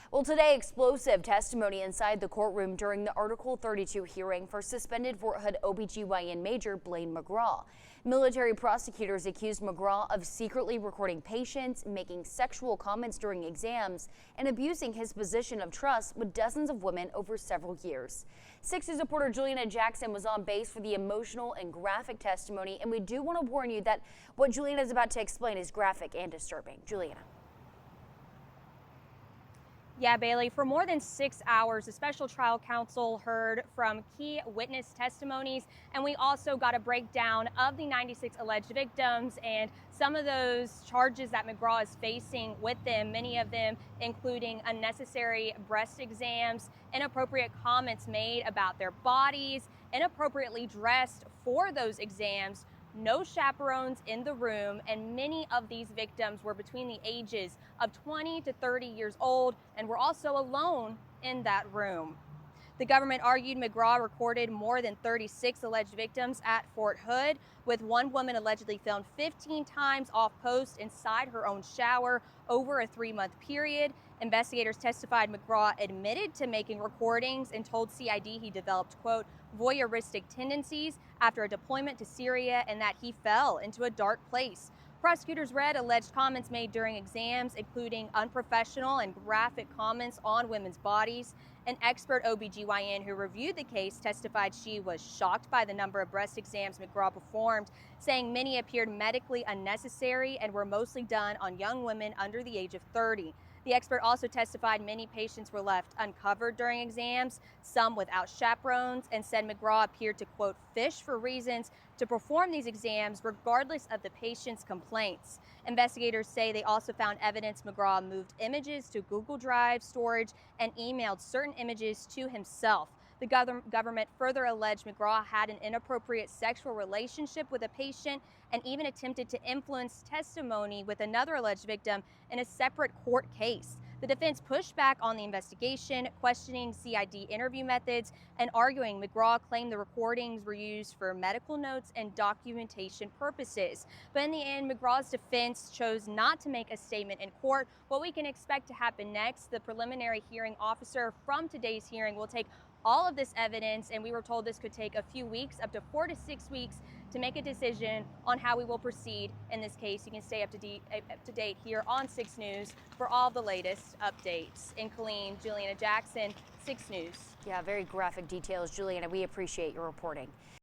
Well, today, explosive testimony inside the courtroom during the Article 32 hearing for suspended Fort Hood OBGYN Major Blaine McGraw. Military prosecutors accused McGraw of secretly recording patients, making sexual comments during exams, and abusing his position of trust with dozens of women over several years. 6 News reporter Juliana Jackson was on base for the emotional and graphic testimony, and we do want to warn you that what Juliana is about to explain is graphic and disturbing. Juliana. Yeah, Bailey, for more than 6 hours, the special trial counsel heard from key witness testimonies, and we also got a breakdown of the 96 alleged victims and some of those charges that McGraw is facing with them, many of them including unnecessary breast exams, inappropriate comments made about their bodies, inappropriately dressed for those exams, no chaperones in the room, and many of these victims were between the ages of 20 to 30 years old and were also alone in that room. The government argued McGraw recorded more than 36 alleged victims at Fort Hood, with one woman allegedly filmed 15 times off post inside her own shower over a 3-month period. Investigators testified McGraw admitted to making recordings and told CID he developed, quote, voyeuristic tendencies after a deployment to Syria and that he fell into a dark place. Prosecutors read alleged comments made during exams, including unprofessional and graphic comments on women's bodies. An expert OBGYN who reviewed the case testified she was shocked by the number of breast exams McGraw performed, saying many appeared medically unnecessary and were mostly done on young women under the age of 30. The expert also testified many patients were left uncovered during exams, some without chaperones, and said McGraw appeared to, quote, fish for reasons to perform these exams regardless of the patient's complaints. Investigators say they also found evidence McGraw moved images to Google Drive storage and emailed certain images to himself. The government further alleged McGraw had an inappropriate sexual relationship with a patient and even attempted to influence testimony with another alleged victim in a separate court case. The defense pushed back on the investigation, questioning CID interview methods and arguing McGraw claimed the recordings were used for medical notes and documentation purposes. But in the end, McGraw's defense chose not to make a statement in court. What we can expect to happen next, the preliminary hearing officer from today's hearing will take all of this evidence, and we were told this could take a few weeks, up to 4 to 6 weeks, to make a decision on how we will proceed in this case. You can stay up to date here on 6 News for all the latest updates. In Killeen, Juliana Jackson, 6 News. Yeah, very graphic details, Juliana. We appreciate your reporting.